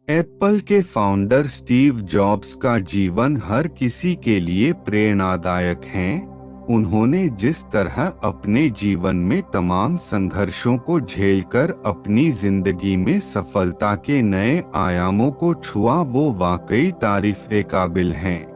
Apple के founder Steve jobs का जीवन हर किसी के लिए प्रेरणादायक है। उन्होंने जिस तरह अपने जीवन में तमाम संघर्षों को झेलकर अपनी जिंदगी में सफलता के नए आयामों को छुआ, वो वाकई तारीफ के काबिल हैं।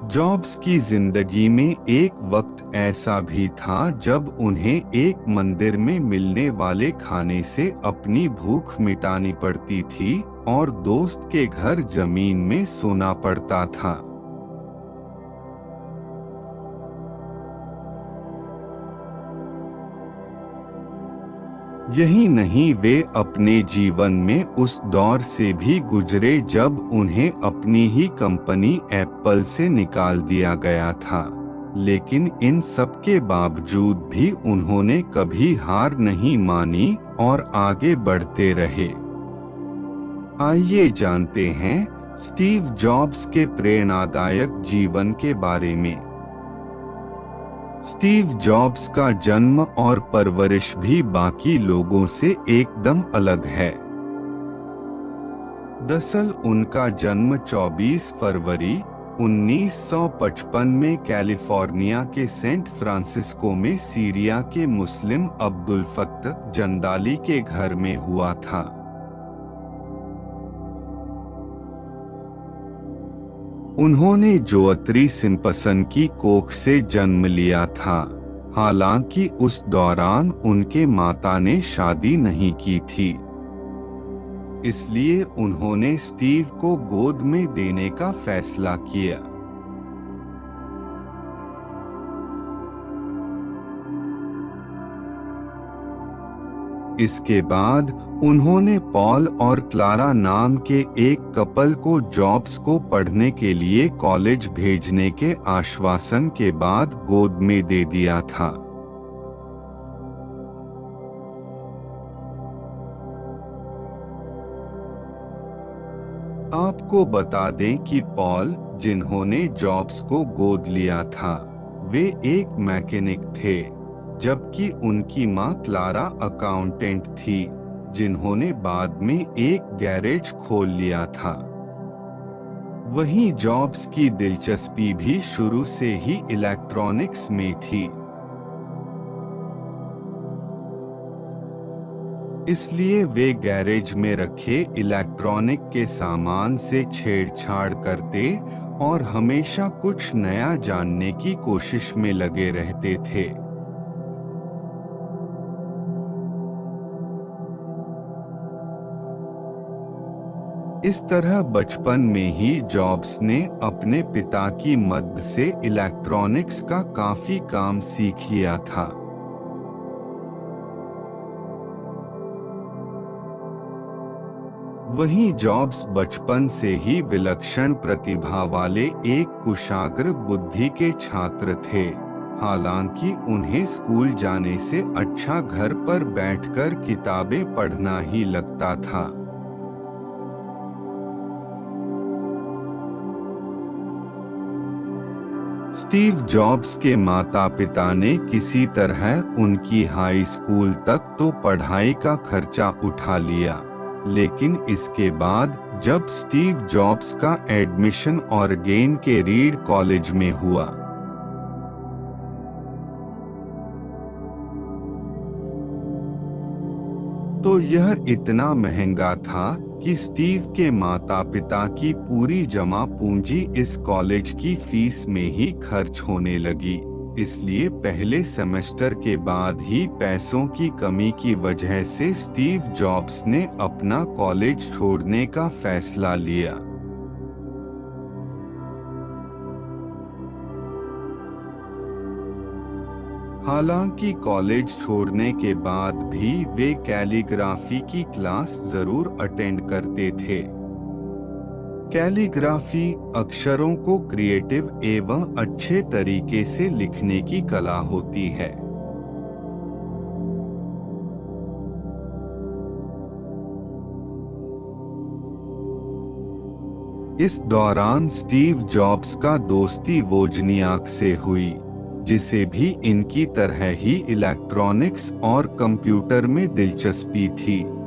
जॉब्स की जिंदगी में एक वक्त ऐसा भी था जब उन्हें एक मंदिर में मिलने वाले खाने से अपनी भूख मिटानी पड़ती थी और दोस्त के घर जमीन में सोना पड़ता था। यही नहीं, वे अपने जीवन में उस दौर से भी गुजरे जब उन्हें अपनी ही कंपनी एप्पल से निकाल दिया गया था, लेकिन इन सब के बावजूद भी उन्होंने कभी हार नहीं मानी और आगे बढ़ते रहे। आइए जानते हैं स्टीव जॉब्स के प्रेरणादायक जीवन के बारे में। स्टीव जॉब्स का जन्म और परवरिश भी बाकी लोगों से एकदम अलग है। दरअसल उनका जन्म 24 फरवरी 1955 में कैलिफोर्निया के सेंट फ्रांसिस्को में सीरिया के मुस्लिम अब्दुल फत्तह जंदाली के घर में हुआ था। उन्होंने जोअत्री सिम्पसन की कोख से जन्म लिया था। हालांकि उस दौरान उनके माता ने शादी नहीं की थी, इसलिए उन्होंने स्टीव को गोद में देने का फैसला किया। इसके बाद उन्होंने पॉल और क्लारा नाम के एक कपल को जॉब्स को पढ़ने के लिए कॉलेज भेजने के आश्वासन के बाद गोद में दे दिया था। आपको बता दें कि पॉल, जिन्होंने जॉब्स को गोद लिया था, वे एक मैकेनिक थे, जबकि उनकी मां क्लारा अकाउंटेंट थी, जिन्होंने बाद में एक गैरेज खोल लिया था। वहीं जॉब्स की दिलचस्पी भी शुरू से ही इलेक्ट्रॉनिक्स में थी, इसलिए वे गैरेज में रखे इलेक्ट्रॉनिक के सामान से छेड़छाड़ करते और हमेशा कुछ नया जानने की कोशिश में लगे रहते थे। इस तरह बचपन में ही जॉब्स ने अपने पिता की मदद से इलेक्ट्रॉनिक्स का काफी काम सीख लिया था। वहीं जॉब्स बचपन से ही विलक्षण प्रतिभा वाले एक कुशाग्र बुद्धि के छात्र थे। हालांकि उन्हें स्कूल जाने से अच्छा घर पर बैठकर किताबें पढ़ना ही लगता था। स्टीव जॉब्स के माता पिता ने किसी तरह उनकी हाई स्कूल तक तो पढ़ाई का खर्चा उठा लिया, लेकिन इसके बाद जब स्टीव जॉब्स का एडमिशन ऑरेगन के रीड कॉलेज में हुआ, तो यह इतना महंगा था कि स्टीव के माता पिता की पूरी जमा पूंजी इस कॉलेज की फीस में ही खर्च होने लगी। इसलिए पहले सेमेस्टर के बाद ही पैसों की कमी की वजह से स्टीव जॉब्स ने अपना कॉलेज छोड़ने का फैसला लिया। हालांकि कॉलेज छोड़ने के बाद भी वे कैलीग्राफी की क्लास जरूर अटेंड करते थे। कैलीग्राफी अक्षरों को क्रिएटिव एवं अच्छे तरीके से लिखने की कला होती है। इस दौरान स्टीव जॉब्स का दोस्ती वोजनियाक से हुई, जिसे भी इनकी तरह ही इलेक्ट्रॉनिक्स और कंप्यूटर में दिलचस्पी थी।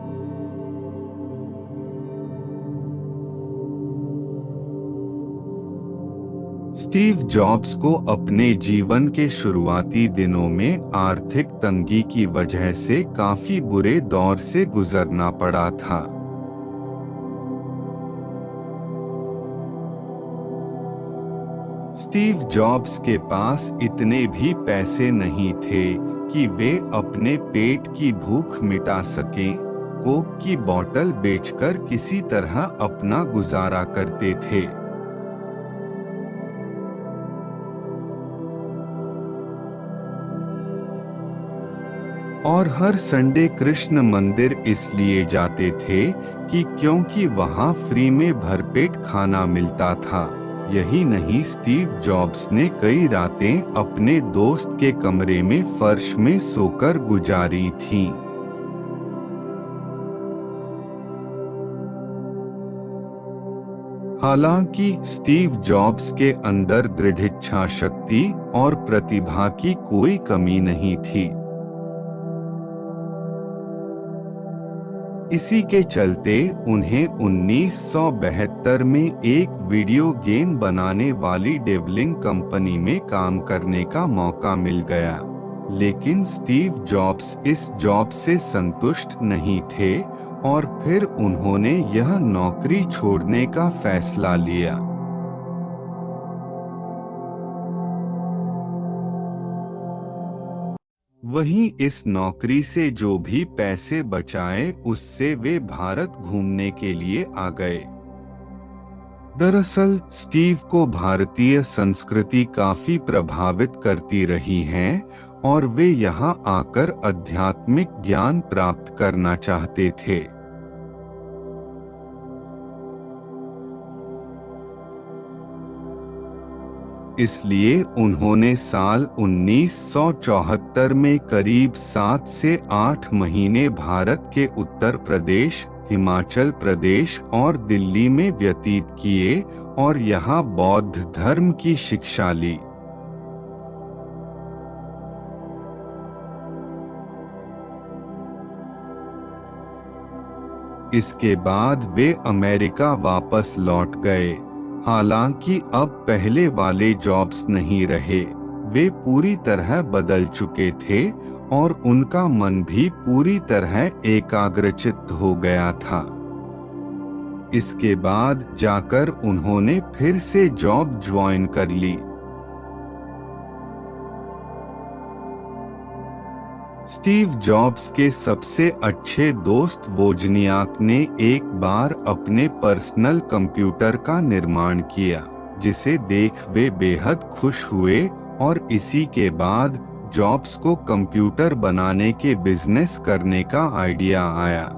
स्टीव जॉब्स को अपने जीवन के शुरुआती दिनों में आर्थिक तंगी की वजह से काफी बुरे दौर से गुजरना पड़ा था। स्टीव जॉब्स के पास इतने भी पैसे नहीं थे कि वे अपने पेट की भूख मिटा सकें। कोक की बोतल बेचकर किसी तरह अपना गुजारा करते थे। और हर संडे कृष्ण मंदिर इसलिए जाते थे कि क्योंकि वहां फ्री में भरपेट खाना मिलता था। यही नहीं, स्टीव जॉब्स ने कई रातें अपने दोस्त के कमरे में फर्श में सोकर गुजारी थीं। हालांकि स्टीव जॉब्स के अंदर दृढ़ इच्छा शक्ति और प्रतिभा की कोई कमी नहीं थी। इसी के चलते उन्हें 1972 में एक वीडियो गेम बनाने वाली डेवलिंग कंपनी में काम करने का मौका मिल गया। लेकिन स्टीव जॉब्स इस जॉब से संतुष्ट नहीं थे और फिर उन्होंने यह नौकरी छोड़ने का फैसला लिया। वहीं इस नौकरी से जो भी पैसे बचाए उससे वे भारत घूमने के लिए आ गए। दरअसल स्टीव को भारतीय संस्कृति काफी प्रभावित करती रही है और वे यहाँ आकर आध्यात्मिक ज्ञान प्राप्त करना चाहते थे। इसलिए उन्होंने साल 1974 में करीब 7 से 8 महीने भारत के उत्तर प्रदेश, हिमाचल प्रदेश और दिल्ली में व्यतीत किए और यहाँ बौद्ध धर्म की शिक्षा ली। इसके बाद वे अमेरिका वापस लौट गए। हालांकि अब पहले वाले जॉब्स नहीं रहे, वे पूरी तरह बदल चुके थे और उनका मन भी पूरी तरह एकाग्रचित्त हो गया था। इसके बाद जाकर उन्होंने फिर से जॉब ज्वाइन कर ली। स्टीव जॉब्स के सबसे अच्छे दोस्त वोजनियाक ने एक बार अपने पर्सनल कंप्यूटर का निर्माण किया, जिसे देख वे बेहद खुश हुए और इसी के बाद जॉब्स को कंप्यूटर बनाने के बिजनेस करने का आइडिया आया।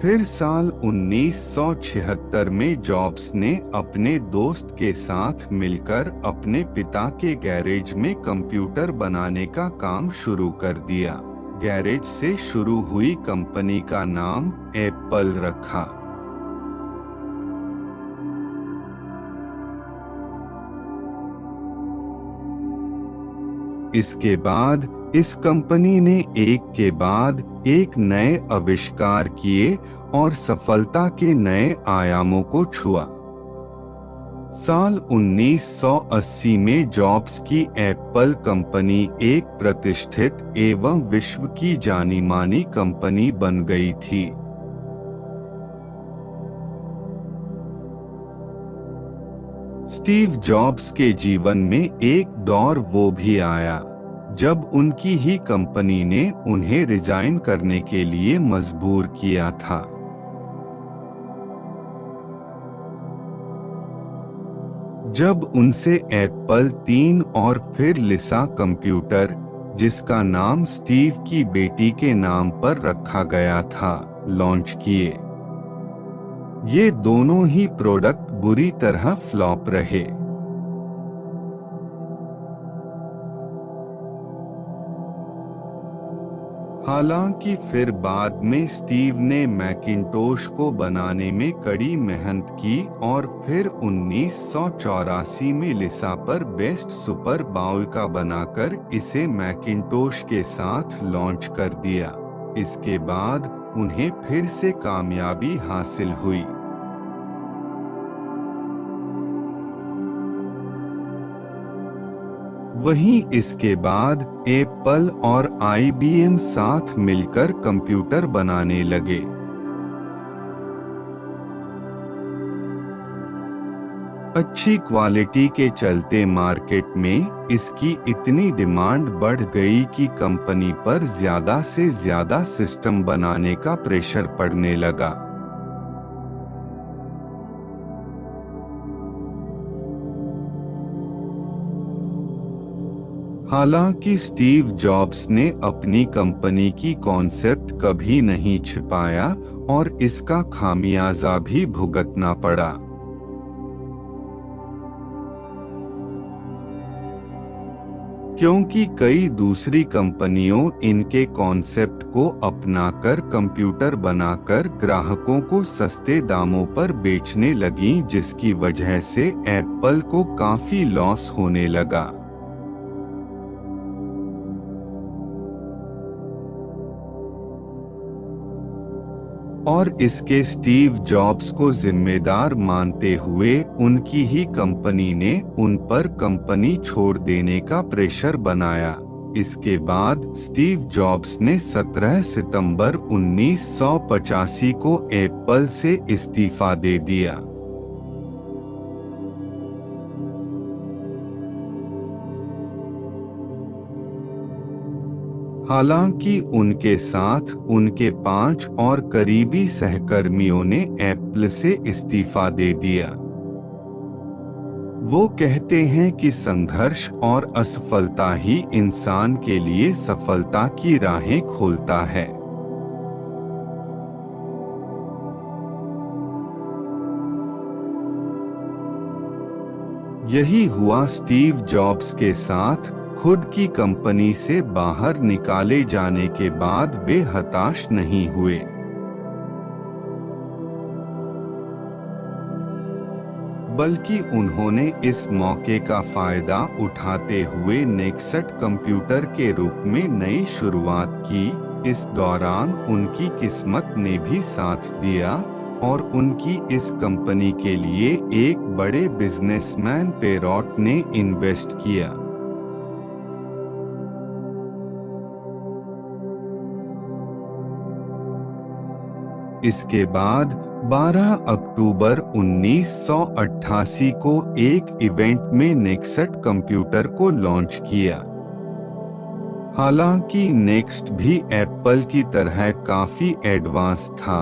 फिर साल 1976 में जॉब्स ने अपने दोस्त के साथ मिलकर अपने पिता के गैरेज में कंप्यूटर बनाने का काम शुरू कर दिया। गैरेज से शुरू हुई कंपनी का नाम एप्पल रखा। इसके बाद इस कंपनी ने एक के बाद एक नए आविष्कार किए और सफलता के नए आयामों को छुआ। साल 1980 में जॉब्स की एप्पल कंपनी एक प्रतिष्ठित एवं विश्व की जानी-मानी कंपनी बन गई थी। स्टीव जॉब्स के जीवन में एक दौर वो भी आया जब उनकी ही कंपनी ने उन्हें रिजाइन करने के लिए मजबूर किया था। जब उनसे एप्पल 3 और फिर लिसा कंप्यूटर, जिसका नाम स्टीव की बेटी के नाम पर रखा गया था, लॉन्च किए। ये दोनों ही प्रोडक्ट बुरी तरह फ्लॉप रहे। हालांकि फिर बाद में स्टीव ने मैकिंटोश को बनाने में कड़ी मेहनत की और फिर 1984 में लिसा पर बेस्ट सुपर बाउल का बनाकर इसे मैकिंटोश के साथ लॉन्च कर दिया। इसके बाद उन्हें फिर से कामयाबी हासिल हुई। वहीं इसके बाद एप्पल और IBM साथ मिलकर कंप्यूटर बनाने लगे। अच्छी क्वालिटी के चलते मार्केट में इसकी इतनी डिमांड बढ़ गई कि कंपनी पर ज्यादा से ज्यादा सिस्टम बनाने का प्रेशर पड़ने लगा। हालांकि स्टीव जॉब्स ने अपनी कंपनी की कॉन्सेप्ट कभी नहीं छिपाया और इसका खामियाजा भी भुगतना पड़ा। क्योंकि कई दूसरी कंपनियों इनके कॉन्सेप्ट को अपनाकर कंप्यूटर बनाकर ग्राहकों को सस्ते दामों पर बेचने लगीं, जिसकी वजह से एप्पल को काफी लॉस होने लगा। और इसके स्टीव जॉब्स को जिम्मेदार मानते हुए उनकी ही कंपनी ने उन पर कंपनी छोड़ देने का प्रेशर बनाया। इसके बाद स्टीव जॉब्स ने 17 सितंबर 1985 को एप्पल से इस्तीफा दे दिया। हालांकि उनके साथ उनके 5 और करीबी सहकर्मियों ने एप्पल से इस्तीफा दे दिया। वो कहते हैं कि संघर्ष और असफलता ही इंसान के लिए सफलता की राहें खोलता है। यही हुआ स्टीव जॉब्स के साथ। खुद की कंपनी से बाहर निकाले जाने के बाद वे हताश नहीं हुए। बल्कि उन्होंने इस मौके का फायदा उठाते हुए नेक्सट कंप्यूटर के रूप में नई शुरुआत की। इस दौरान उनकी किस्मत ने भी साथ दिया और उनकी इस कंपनी के लिए एक बड़े बिजनेसमैन पेरोट ने इन्वेस्ट किया। इसके बाद 12 अक्टूबर 1988 को एक इवेंट में नेक्सट कंप्यूटर को लॉन्च किया। हालांकि नेक्स्ट भी एप्पल की तरह काफी एडवांस था,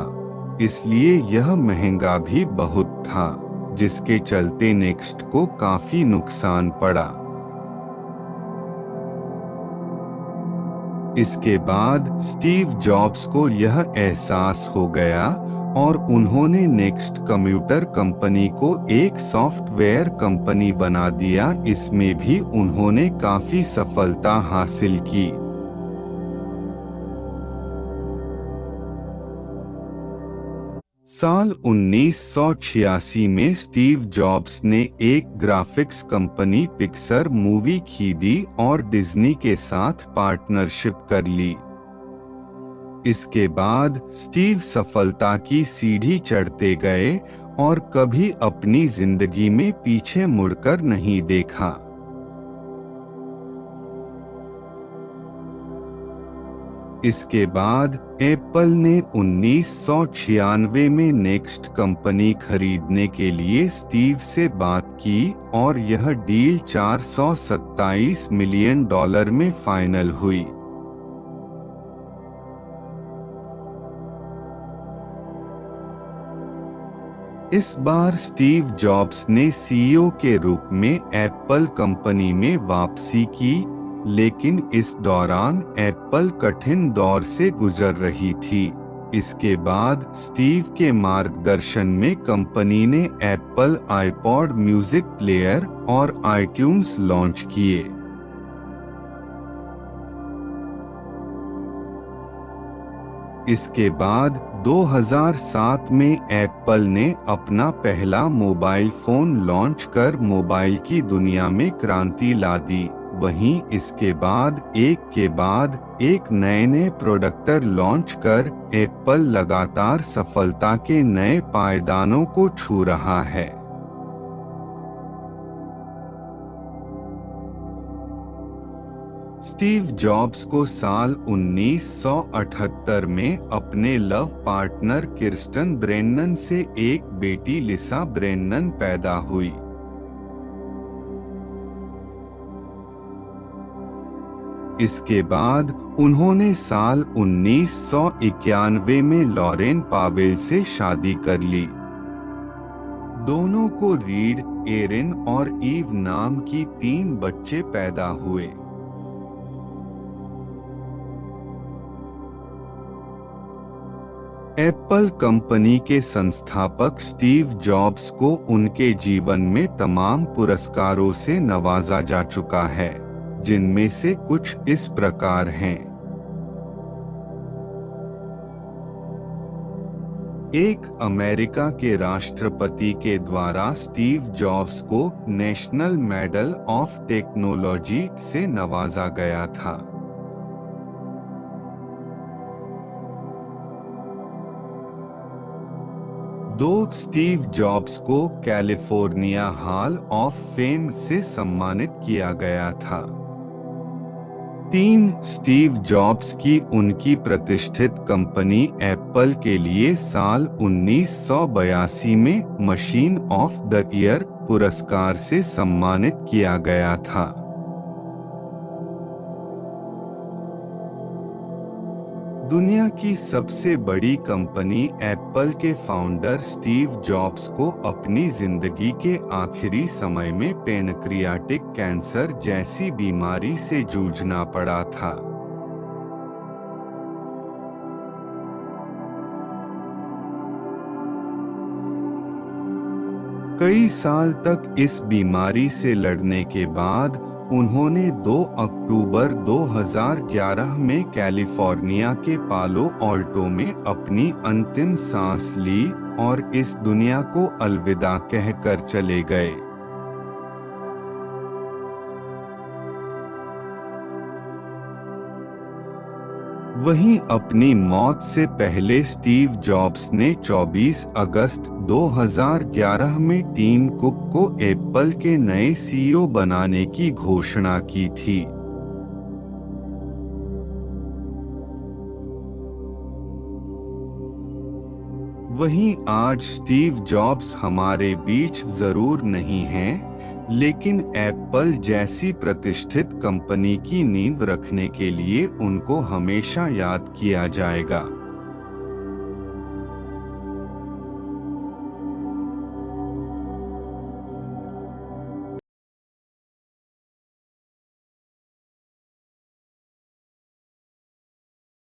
इसलिए यह महंगा भी बहुत था, जिसके चलते नेक्स्ट को काफी नुकसान पड़ा। इसके बाद स्टीव जॉब्स को यह एहसास हो गया और उन्होंने नेक्स्ट कंप्यूटर कंपनी को एक सॉफ्टवेयर कंपनी बना दिया। इसमें भी उन्होंने काफी सफलता हासिल की। साल 1986 में स्टीव जॉब्स ने एक ग्राफिक्स कंपनी पिक्सर मूवी खरीदी और डिज्नी के साथ पार्टनरशिप कर ली। इसके बाद स्टीव सफलता की सीढ़ी चढ़ते गए और कभी अपनी जिंदगी में पीछे मुड़कर नहीं देखा। इसके बाद एप्पल ने 1996 में नेक्स्ट कंपनी खरीदने के लिए स्टीव से बात की और यह डील $427 मिलियन में फाइनल हुई। इस बार स्टीव जॉब्स ने सीईओ के रूप में एप्पल कंपनी में वापसी की, लेकिन इस दौरान एप्पल कठिन दौर से गुजर रही थी। इसके बाद स्टीव के मार्गदर्शन में कंपनी ने एप्पल आईपॉड म्यूजिक प्लेयर और आईट्यून्स लॉन्च किए। इसके बाद 2007 में एप्पल ने अपना पहला मोबाइल फोन लॉन्च कर मोबाइल की दुनिया में क्रांति ला दी। वहीं इसके बाद एक नए प्रोडक्ट लॉन्च कर एप्पल लगातार सफलता के नए पायदानों को छू रहा है। स्टीव जॉब्स को साल 1978 में अपने लव पार्टनर किर्स्टन ब्रेनन से एक बेटी लिसा ब्रेनन पैदा हुई। इसके बाद उन्होंने साल 1991 में लॉरेन पावेल से शादी कर ली। दोनों को रीड, एरिन और ईव नाम की 3 बच्चे पैदा हुए। एप्पल कंपनी के संस्थापक स्टीव जॉब्स को उनके जीवन में तमाम पुरस्कारों से नवाजा जा चुका है, जिनमें से कुछ इस प्रकार हैं। एक अमेरिका के राष्ट्रपति के द्वारा स्टीव जॉब्स को नेशनल मेडल ऑफ टेक्नोलॉजी से नवाजा गया था। 2 स्टीव जॉब्स को कैलिफोर्निया हॉल ऑफ फेम से सम्मानित किया गया था। 3 स्टीव जॉब्स की उनकी प्रतिष्ठित कंपनी एप्पल के लिए साल 1982 में मशीन ऑफ द ईयर पुरस्कार से सम्मानित किया गया था। दुनिया की सबसे बड़ी कंपनी एप्पल के फाउंडर स्टीव जॉब्स को अपनी जिंदगी के आखिरी समय में पैनक्रियाटिक कैंसर जैसी बीमारी से जूझना पड़ा था। कई साल तक इस बीमारी से लड़ने के बाद उन्होंने 2 अक्टूबर 2011 में कैलिफोर्निया के पालो ऑल्टो में अपनी अंतिम सांस ली और इस दुनिया को अलविदा कहकर चले गए। वहीं अपनी मौत से पहले स्टीव जॉब्स ने 24 अगस्त 2011 में टिम कुक को एप्पल के नए सीईओ बनाने की घोषणा की थी। वहीं आज स्टीव जॉब्स हमारे बीच जरूर नहीं हैं, लेकिन एप्पल जैसी प्रतिष्ठित कंपनी की नींव रखने के लिए उनको हमेशा याद किया जाएगा।